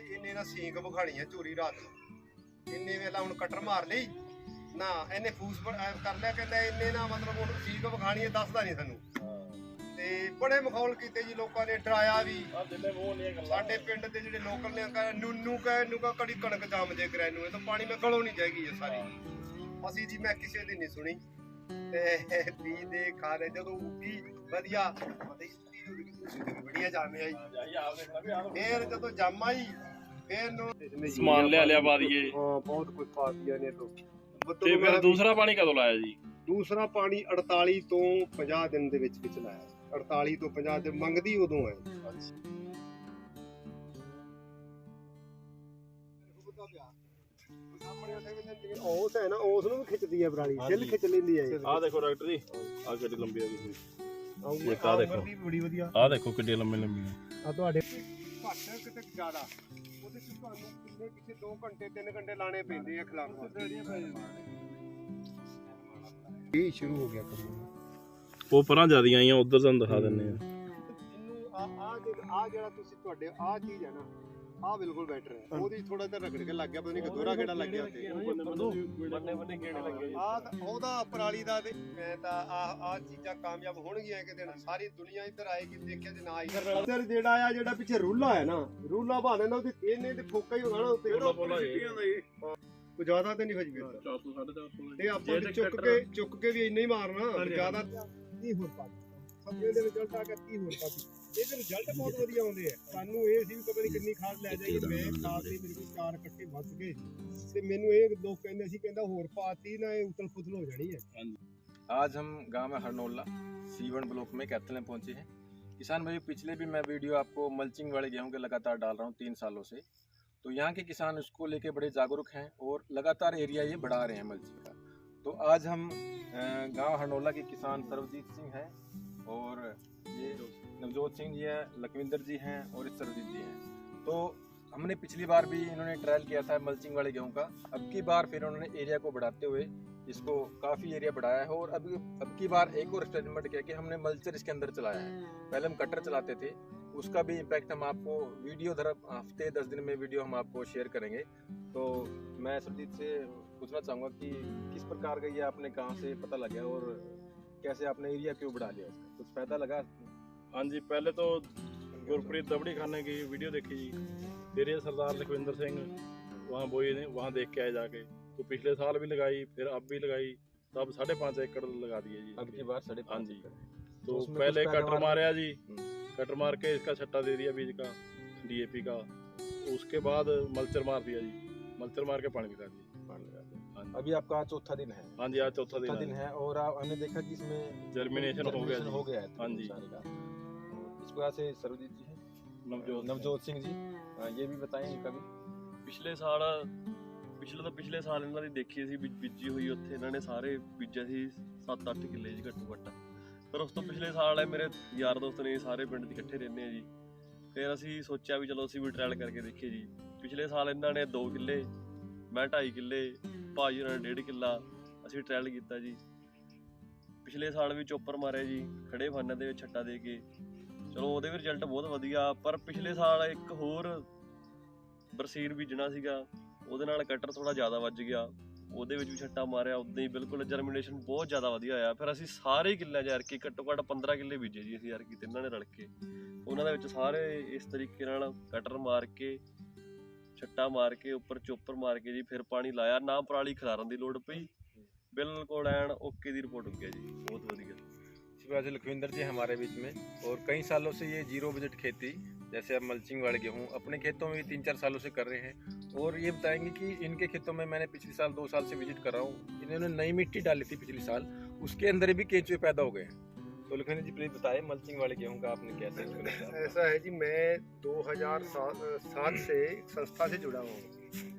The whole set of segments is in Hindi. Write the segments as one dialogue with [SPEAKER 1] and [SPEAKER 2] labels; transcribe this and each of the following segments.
[SPEAKER 1] ਤੇ ਇਹਨੇ ਨਾ ਸੀਂਕ ਵਿਖਾਣੀ ਆ ਚੋਰੀ ਰਾਤ ਨੂੰ। ਇਹਨੇ ਵੇਲਾ ਹੁਣ ਕਟਰ ਮਾਰ ਲਈ ਨਾ, ਇਹਨੇ ਫੂਸ ਕਰ ਲਿਆ, ਕਹਿੰਦਾ ਇਹਨੇ ਨਾ ਮਤਲਬ ਉਹਨੂੰ ਸੀਂਕ ਵਿਖਾਣੀ ਹੈ, ਦੱਸਦਾ ਨਹੀਂ ਸਾਨੂੰ। ਤੇ ਬੜੇ ਮਖੌਲ ਕੀਤੇ ਜੀ, ਲੋਕਾਂ ਨੇ ਡਰਾਇਆ ਵੀ। ਸਾਡੇ ਪਿੰਡ ਦੇ ਜਿਹੜੇ ਲੋਕਲ ਨੇ ਨੂਨੂ ਕਾ ਕੜੀ ਕਣਕ ਜਾਮ ਜੇ ਕਰੇ ਨੂੰ, ਇਹ ਤਾਂ ਪਾਣੀ ਮੈਂ ਗਲੋਂ ਨਹੀਂ ਜਾਏਗੀ ਇਹ ਸਾਰੀ। ਅਸੀਂ ਜੀ ਮੈਂ ਕਿਸੇ ਦੀ ਨਹੀਂ ਸੁਣੀ ਤੇ ਪੀ ਦੇ ਖਾ ਲੈ ਜਦੋਂ ਉੱਗੀ ਵਧੀਆ ਬੜੀਆ ਜਾਮੇ ਆਈ। ਫੇਰ ਜਦੋਂ ਜੰਮ ਆਈ ਫੇਰ ਨੂੰ
[SPEAKER 2] ਸਮਾਨ ਲਿਆ ਪਾ ਦਈਏ।
[SPEAKER 1] ਹਾਂ ਬਹੁਤ ਕੁਝ ਪਾ ਦਿਆ ਨੇ ਤੋਂ।
[SPEAKER 2] ਤੇ ਫਿਰ ਦੂਸਰਾ ਪਾਣੀ ਕਦੋਂ ਲਾਇਆ ਜੀ?
[SPEAKER 1] ਦੂਸਰਾ ਪਾਣੀ 48 ਤੋਂ 50 ਦਿਨ ਦੇ ਵਿੱਚ ਲਾਇਆ। 48 ਤੋਂ 50 ਦਿਨ ਮੰਗਦੀ ਉਦੋਂ ਹੈ। ਉਸ ਹੈ ਨਾ, ਉਸ ਨੂੰ ਵੀ ਖਿੱਚਦੀ ਹੈ ਪਰਾਲੀ, ਦਿਲ ਖਿੱਚ ਲੈਂਦੀ ਹੈ।
[SPEAKER 2] ਆਹ ਦੇਖੋ ਡਾਕਟਰ ਜੀ, ਆਹ ਕਿੱਡੀ ਲੰਬੀ ਆ ਗਈ।
[SPEAKER 1] ਇੱਕ ਆਹ ਦੇਖੋ ਬੜੀ ਵਧੀਆ,
[SPEAKER 2] ਆਹ ਦੇਖੋ ਕਿੱਡੀ ਲੰਬੀ
[SPEAKER 1] ਆ ਤੁਹਾਡੇ ਘੱਟ ਕਿਤੇ ਜ਼ਿਆਦਾ ਉਹਦੇ ਚ ਤੁਹਾਨੂੰ ਕਿੰਨੇ ਕਿਸੇ 2 ਘੰਟੇ 3 ਘੰਟੇ ਲਾਣੇ ਪੈਂਦੇ ਆ ਖਿਲਾਉਣ ਵਾਸਤੇ। ਇਹ ਸ਼ੁਰੂ ਹੋ ਗਿਆ ਕੰਮ।
[SPEAKER 2] ਉਹ ਪਰਾਂ ਜਿਆਦੀਆਂ ਆਈਆਂ, ਉਧਰ ਤੁਹਾਨੂੰ ਦਿਖਾ ਦਿੰਨੇ ਆ।
[SPEAKER 1] ਇਹਨੂੰ ਆ ਜਿਹੜਾ ਤੁਸੀਂ ਤੁਹਾਡੇ ਆ ਚੀਜ਼ ਹੈ ਨਾ, ਆ ਬਿਲਕੁਲ ਬੈਟਰ ਹੈ। ਉਹਦੀ ਥੋੜਾ ਜਿਹਾ ਰਗੜ ਕੇ ਲੱਗ ਗਿਆ, ਪਤਾ ਨਹੀਂ ਕਿਹੜਾ ਕਿਹੜਾ ਲੱਗਿਆ ਉੱਤੇ। ਬੰਨੇ ਕਿਹੜੇ ਲੱਗੇ ਆ ਉਹਦਾ ਪਰਾਲੀ ਦਾ। ਤੇ ਮੈਂ ਤਾਂ ਆ ਚੀਜ਼ਾਂ ਕਾਮਯਾਬ ਹੋਣਗੀਆਂ ਕਿ ਦਿਨ, ਸਾਰੀ ਦੁਨੀਆ ਇੱਧਰ ਆਏਗੀ। ਦੇਖਿਆ ਜੇ ਨਾ ਆਈ ਇੱਧਰ ਜਿਹੜਾ ਪਿੱਛੇ ਰੂਲਾ ਹੈ ਨਾ, ਰੂਲਾ ਬਾ ਦੇਣਾ ਉਹਦੀ, ਇਹਨੇ ਤੇ ਫੋਕਾ ਹੀ ਹੋਣਾ ਨਾ ਉੱਤੇ। ਕੋਈ ਜ਼ਿਆਦਾ ਤੇ ਨਹੀਂ ਫਜ ਗਿਆ।
[SPEAKER 2] 400 450
[SPEAKER 1] ਇਹ ਆਪਾਂ ਚੁੱਕ ਕੇ ਵੀ ਇੰਨਾ ਹੀ ਮਾਰਨਾ ਜ਼ਿਆਦਾ। 30 ਹੋਰ ਪਾ ਸਬਜ਼ੀਆਂ ਦੇ ਰਿਜ਼ਲਟ ਆ ਕੇ 30 ਹੋਰ ਪਾ। ਇਹਦੇ ਰਿਜ਼ਲਟ ਬਹੁਤ ਵਧੀਆ ਆਉਂਦੇ ਆ। ਸਾਨੂੰ ਇਹ ਸੀ ਵੀ ਪਤਾ ਨਹੀਂ ਕਿੰਨੀ ਖਾਦ ਲੈ ਜਾਈਏ। ਮੈਂ ਖਾਦ ਲਈ ਮੇਰੇ ਕੋਲ 4 ਕੱਟੇ ਵੱਧ ਗਏ ਤੇ ਮੈਨੂੰ ਇਹ ਲੋਕ ਕਹਿੰਦੇ ਸੀ, ਕਹਿੰਦਾ ਹੋਰ ਪਾਤੀ ਨਾ ਇਹ ਉਤਲ पुथल हो जानी है।
[SPEAKER 3] आज हम गांव में हरनोला सीवन ब्लॉक में कैथल में पहुंचे हैं। किसान भाई, पिछले भी मैं वीडियो आपको मल्चिंग वाले गेहूं के लगातार डाल रहा हूं 3 सालों से। तो यहाँ के किसान उसको लेके बड़े जागरूक हैं और लगातार एरिया ये बढ़ा रहे हैं मल्चिंग का। तो आज हम गांव हरनोला के किसान सर्वजीत सिंह हैं और ये नवजोत सिंह जी हैं, लखविंदर जी हैं और सर्वजीत जी हैं। तो हमने पिछली बार भी इन्होंने ट्रायल किया था मल्चिंग वाले गेहूं का। अब की बार फिर उन्होंने एरिया को बढ़ाते हुए इसको काफ़ी एरिया बढ़ाया है। और अब की बार एक और एक्सपेरिमेंट किया कि हमने मल्चर इसके अंदर चलाया है। पहले हम कटर चलाते थे, उसका भी इम्पैक्ट हम आपको वीडियो हफ्ते 10 दिन में वीडियो हम आपको शेयर करेंगे। तो मैं सुरजीत से पूछना चाहूँगा कि किस प्रकार का ये आपने कहाँ से पता लगा और कैसे आपने एरिया क्यों बढ़ा लिया, इसका कुछ फायदा लगा?
[SPEAKER 2] हाँ जी, पहले तो गुरप्रीत दबड़ी खाने की वीडियो देखी जी, फिर ये सरदार लखविंदर सिंह वहाँ बोई ने, वहाँ देख के आए जाके। तो पिछले साल भी लगाई, फिर अब भी लगाई, तो अब 5.5 एकड़ लगा दिए जी।
[SPEAKER 3] अब की बार 5.5
[SPEAKER 2] हाँ जी। तो पहले कटर मारा जी, कटर मार के इसका छट्टा दे दिया बीज का, DAP का। उसके बाद मल्चर मार दिया जी, मल्चर मार के पानी लगा दिया।
[SPEAKER 3] अभी आपका आज चौथा दिन है?
[SPEAKER 2] हाँ जी, आज चौथा दिन है।
[SPEAKER 3] और हमने देखा कि इसमें
[SPEAKER 2] जर्मिनेशन हो गया है। हाँ जी।
[SPEAKER 3] इस वजह से सर्वजीत जी हैं, नवजोत सिंह जी, ये भी बताएं इनका भी।
[SPEAKER 4] ਪਿਛਲੇ ਸਾਲ ਇਹਨਾਂ ਦੀ ਦੇਖੀ ਸੀ ਬੀਜੀ ਹੋਈ, ਉੱਥੇ ਇਹਨਾਂ ਨੇ ਸਾਰੇ ਬੀਜਿਆ ਸੀ 7-8 ਕਿੱਲੇ ਜੀ ਘੱਟੋ ਘੱਟ। ਪਰ ਉਸ ਤੋਂ ਪਿਛਲੇ ਸਾਲ ਹੈ ਮੇਰੇ ਯਾਰ ਦੋਸਤ ਨੇ ਸਾਰੇ ਪਿੰਡ ਦੇ ਇਕੱਠੇ ਰਹਿੰਦੇ ਆ ਜੀ। ਫਿਰ ਅਸੀਂ ਸੋਚਿਆ ਵੀ ਚਲੋ ਅਸੀਂ ਵੀ ਟ੍ਰਾਇਲ ਕਰਕੇ ਦੇਖੀਏ ਜੀ। ਪਿਛਲੇ ਸਾਲ ਇਹਨਾਂ ਨੇ 2 ਕਿੱਲੇ, ਮੈਂ 2.5 ਕਿੱਲੇ, ਭਾਜੀ ਉਹਨਾਂ ਨੇ 1.5 ਕਿੱਲਾ ਅਸੀਂ ਟ੍ਰਾਇਲ ਕੀਤਾ ਜੀ। ਪਿਛਲੇ ਸਾਲ ਵੀ ਚੋਪਰ ਮਾਰਿਆ ਜੀ, ਖੜੇ ਫਾਨੇ ਦੇ ਵਿੱਚ ਛੱਟਾ ਦੇ ਕੇ। ਚਲੋ ਉਹਦੇ ਵੀ ਰਿਜ਼ਲਟ ਬਹੁਤ ਵਧੀਆ। ਪਰ ਪਿਛਲੇ ਸਾਲ ਇੱਕ ਹੋਰ ਬਰਸੀਨ ਬੀਜਣਾ ਸੀਗਾ, ਉਹਦੇ ਨਾਲ ਕਟਰ ਥੋੜਾ ਜ਼ਿਆਦਾ ਵੱਜ ਗਿਆ, ਉਹਦੇ ਵਿੱਚ ਵੀ ਛੱਟਾ ਮਾਰਿਆ, ਉਦਾਂ ਹੀ ਬਿਲਕੁਲ ਜਰਮੀਨੇਸ਼ਨ ਬਹੁਤ ਜ਼ਿਆਦਾ ਵਧੀਆ ਆਇਆ। ਫਿਰ ਅਸੀਂ ਸਾਰੇ ਕਿੱਲਿਆਂ 'ਚ ਯਾਰਕੀ ਘੱਟੋ ਘੱਟ 15 ਕਿੱਲੇ ਬੀਜੇ ਜੀ ਅਸੀਂ ਯਾਰਕੀ ਤਿੰਨਾਂ ਨੇ ਰਲ ਕੇ। ਉਹਨਾਂ ਦੇ ਵਿੱਚ ਸਾਰੇ ਇਸ ਤਰੀਕੇ ਨਾਲ ਕਟਰ ਮਾਰ ਕੇ, ਛੱਟਾ ਮਾਰ ਕੇ, ਉੱਪਰ ਚੋਪਰ ਮਾਰ ਕੇ ਜੀ ਫਿਰ ਪਾਣੀ ਲਾਇਆ, ਨਾ ਪਰਾਲੀ ਖਿਲਾਰਨ ਦੀ ਲੋੜ ਪਈ, बिल्कुल एंड ओके दी रिपोर्ट हो गया जी, बहुत बढ़िया।
[SPEAKER 3] शिवराज लखविंदर जी हमारे बीच में, और कई सालों से ये 0 बजट खेती, जैसे अब मल्चिंग वाले गेहूँ अपने खेतों में भी 3-4 सालों से कर रहे हैं। और ये बताएंगे कि इनके खेतों में मैंने पिछले साल 2 साल से विजिट कर रहा हूँ, इन्होंने नई मिट्टी डाली थी पिछले साल, उसके अंदर भी केंचुए पैदा हो गए हैं। तो लखविंदर जी प्लीज बताएं मल्चिंग वाले गेहूँ का आपने कैसे?
[SPEAKER 1] ऐसा है जी, मैं 2007 से एक संस्था से जुड़ा हुआ हूँ।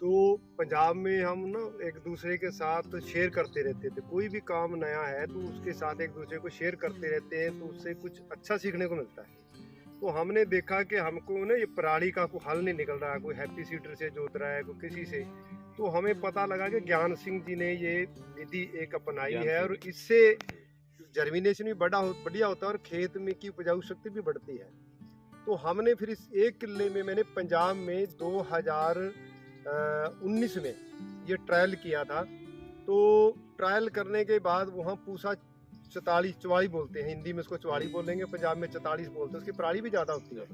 [SPEAKER 1] तो पंजाब में हम ना एक दूसरे के साथ शेयर करते रहते थे, कोई भी काम नया है तो उसके साथ एक दूसरे को शेयर करते रहते हैं, तो उससे कुछ अच्छा सीखने को मिलता है। तो हमने देखा कि हमको ना ये पराली का कोई हल नहीं निकल रहा, कोई हैप्पी सीडर से जोत रहा है, कोई किसी से। तो हमें पता लगा कि ज्ञान सिंह जी ने ये विधि एक अपनाई है, और इससे जर्मिनेशन भी बढ़िया होता है और खेत में की उपजाऊ शक्ति भी बढ़ती है। तो हमने फिर इस 1 किले में मैंने पंजाब में 2019 में ये ट्रायल किया था। तो ट्रायल करने के बाद वहाँ पूसा 44 बोलते हैं, हिंदी में इसको 44 बोलेंगे, पंजाब में 44 बोलते हैं, उसकी पराली भी ज़्यादा होती है।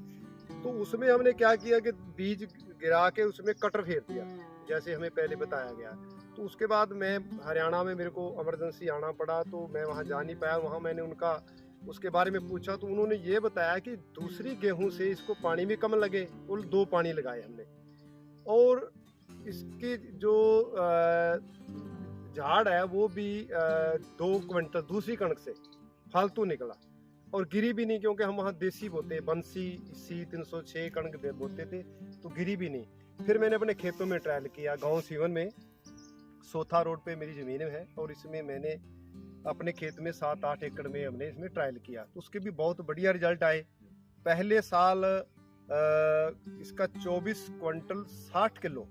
[SPEAKER 1] तो उसमें हमने क्या किया कि बीज गिरा के उसमें कटर फेर दिया, जैसे हमें पहले बताया गया। तो उसके बाद मैं हरियाणा में, मेरे को इमरजेंसी आना पड़ा तो मैं वहाँ जा नहीं पाया। वहाँ मैंने उनका उसके बारे में पूछा तो उन्होंने ये बताया कि दूसरी गेहूं से इसको पानी भी कम लगे, कुल 2 पानी लगाए हमने, और इसके जो झाड़ है वो भी 2 क्विंटल दूसरी कणक से फालतू निकला, और गिरी भी नहीं, क्योंकि हम वहाँ देसी बोते, बंसी C306 कणक बोते थे, तो गिरी भी नहीं। फिर मैंने अपने खेतों में ट्रायल किया, गांव सीवन में सोथा रोड पे मेरी ज़मीन है, और इसमें मैंने अपने खेत में 7-8 एकड़ में हमने इसमें ट्रायल किया, तो उसके भी बहुत बढ़िया रिजल्ट आए। पहले साल इसका 24 क्विंटल 60 किलो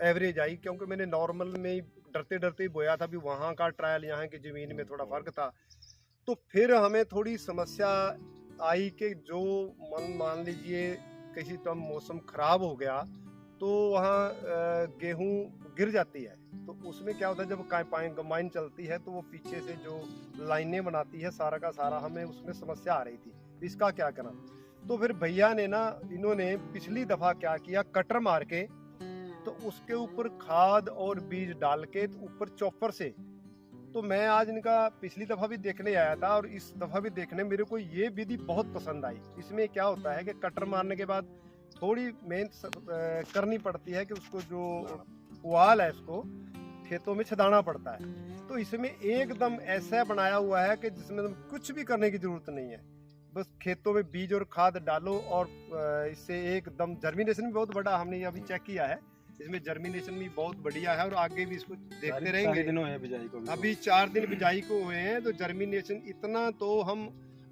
[SPEAKER 1] एवरेज आई, क्योंकि मैंने नॉर्मल में ही डरते डरते ही बोया था, भी वहाँ का ट्रायल यहाँ की ज़मीन में थोड़ा फ़र्क था। तो फिर हमें थोड़ी समस्या आई कि जो मान लीजिए किसी टाइम मौसम ख़राब हो गया तो वहाँ गेहूँ गिर जाती है, तो उसमें क्या होता है, जब कंबाइन चलती है तो वो पीछे से जो लाइनें बनाती है सारा का सारा, हमें उसमें समस्या आ रही थी, इसका क्या करा। तो फिर भैया ने ना, इन्होंने पिछली दफ़ा क्या किया, कटर मार के तो उसके ऊपर खाद और बीज डाल के ऊपर चॉपर से, तो मैं आज इनका पिछली दफ़ा भी देखने आया था और इस दफ़ा भी देखने, मेरे को ये विधि बहुत पसंद आई। इसमें क्या होता है कि कटर मारने के बाद थोड़ी मेहनत करनी पड़ती है कि उसको जो पुआल है उसको खेतों में छदाना पड़ता है। तो इसमें एकदम ऐसा बनाया हुआ है कि जिसमें कुछ भी करने की ज़रूरत नहीं है, बस खेतों में बीज और खाद डालो, और इससे एकदम जर्मिनेशन भी बहुत बड़ा, हमने अभी चेक किया है, इसमें जर्मिनेशन भी बहुत बढ़िया है, और आगे भी इसको देखते रहेंगे।
[SPEAKER 3] बिजाई को
[SPEAKER 1] अभी 4 दिन बिजाई को हुए हैं, तो जर्मिनेशन इतना तो हम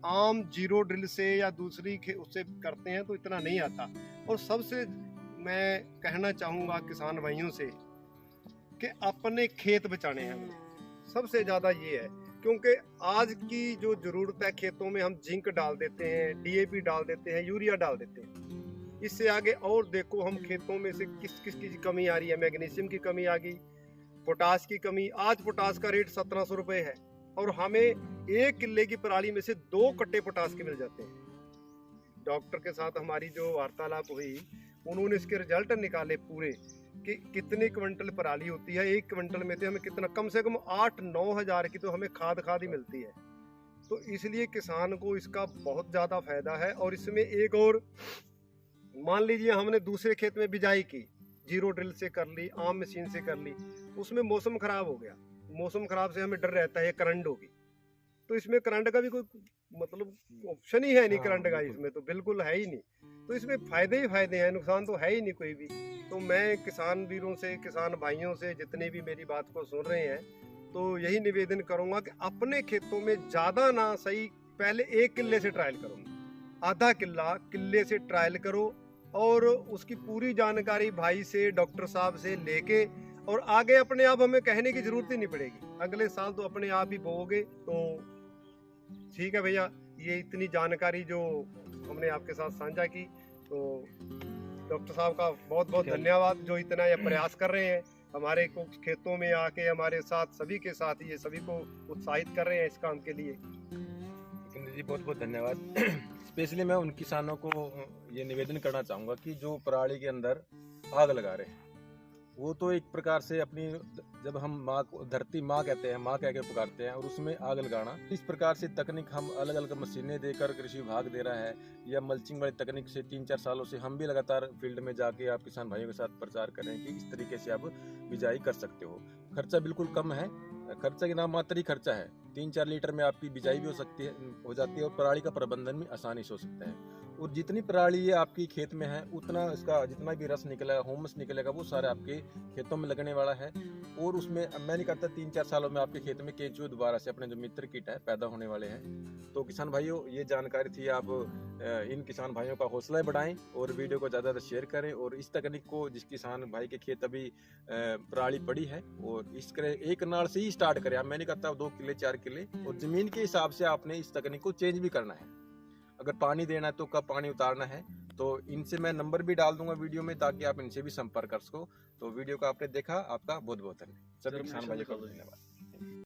[SPEAKER 1] आम जीरो ड्रिल से या दूसरी उससे करते हैं तो इतना नहीं आता। और सबसे मैं कहना चाहूँगा किसान भाइयों से कि अपने खेत बचाने हैं, सबसे ज़्यादा ये है, क्योंकि आज की जो ज़रूरत है, खेतों में हम जिंक डाल देते हैं, DAP डाल देते हैं, यूरिया डाल देते हैं, इससे आगे और देखो हम खेतों में से किस किस की कमी आ रही है। मैग्नीशियम की कमी आ गई, पोटास की कमी, आज पोटास का रेट 1700 रुपये है, और हमें 1 किले की पराली में से 2 कट्टे पोटास के मिल जाते हैं। डॉक्टर के साथ हमारी जो वार्तालाप हुई, उन्होंने इसके रिजल्ट निकाले पूरे कि कितने क्विंटल पराली होती है, 1 क्विंटल में से हमें कितना, कम से कम 8-9 हज़ार की तो हमें खाद ही मिलती है। तो इसलिए किसान को इसका बहुत ज़्यादा फायदा है। और इसमें एक और, मान लीजिए हमने दूसरे खेत में बिजाई की, जीरो ड्रिल से कर ली, आम मशीन से कर ली, उसमें मौसम खराब हो गया, मौसम खराब से हमें डर रहता है करंट होगी, तो इसमें करंट का भी कोई मतलब ऑप्शन ही है नहीं, करंट का इसमें तो बिल्कुल है ही नहीं। तो इसमें फायदे ही फायदे हैं, नुकसान तो है ही नहीं कोई भी। तो मैं किसान वीरों से, किसान भाइयों से, जितने भी मेरी बात को सुन रहे हैं, तो यही निवेदन करूंगा कि अपने खेतों में ज़्यादा ना सही, पहले 1 किले से ट्रायल करो, आधा किले से ट्रायल करो, और उसकी पूरी जानकारी भाई से, डॉक्टर साहब से लेके, और आगे अपने आप हमें कहने की जरूरत ही नहीं पड़ेगी, अगले साल तो अपने आप ही बोओगे। तो ठीक है भैया, ये इतनी जानकारी जो हमने आपके साथ साझा की, तो डॉक्टर साहब का बहुत बहुत धन्यवाद, जो इतना ये प्रयास कर रहे हैं हमारे को खेतों में आके हमारे साथ, सभी के साथ ये सभी को उत्साहित कर रहे हैं इस काम के लिए।
[SPEAKER 3] जी बहुत बहुत धन्यवाद। स्पेशली मैं उन किसानों को ये निवेदन करना चाहूँगा कि जो पराली के अंदर आग लगा रहे हैं, वो तो एक प्रकार से अपनी, जब हम माँ को धरती माँ कहते हैं, माँ कह के पुकारते हैं, और उसमें आग लगाना, इस प्रकार से तकनीक हम अलग अलग मशीनें देकर कृषि विभाग दे रहा है, या मल्चिंग वाली तकनीक से 3-4 सालों से हम भी लगातार फील्ड में जाके आप किसान भाइयों के साथ प्रचार करें कि इस तरीके से आप बिजाई कर सकते हो। खर्चा बिल्कुल कम है, खर्चा के नाम मात्र ही खर्चा है, 3-4 लीटर में आपकी बिजाई भी हो जाती है, और पराली का प्रबंधन भी आसानी से हो सकता है। और जितनी पराली ये आपकी खेत में है, उतना इसका जितना भी रस निकलेगा, ह्यूमस निकलेगा, वो सारा आपके खेतों में लगने वाला है। और उसमें मैं नहीं कहता 3-4 सालों में आपके खेत में केंचुए दोबारा से अपने जो मित्र कीट है पैदा होने वाले हैं। तो किसान भाइयों, ये जानकारी थी, आप इन किसान भाइयों का हौसला बढ़ाएं और वीडियो को ज़्यादा शेयर करें, और इस तकनीक को, जिस किसान भाई के खेत अभी पराली पड़ी है, और इसके एक नाड़ से ही स्टार्ट करें। मैं नहीं कहता 2 किले 4 किले, और ज़मीन के हिसाब से आपने इस तकनीक को चेंज भी करना है। अगर पानी देना है तो कब पानी उतारना है। तो इनसे मैं नंबर भी डाल दूंगा वीडियो में, ताकि आप इनसे भी संपर्क कर सको। तो वीडियो को आपने देखा, आपका बहुत बहुत धन्यवाद। सभी किसान भाइयों को धन्यवाद।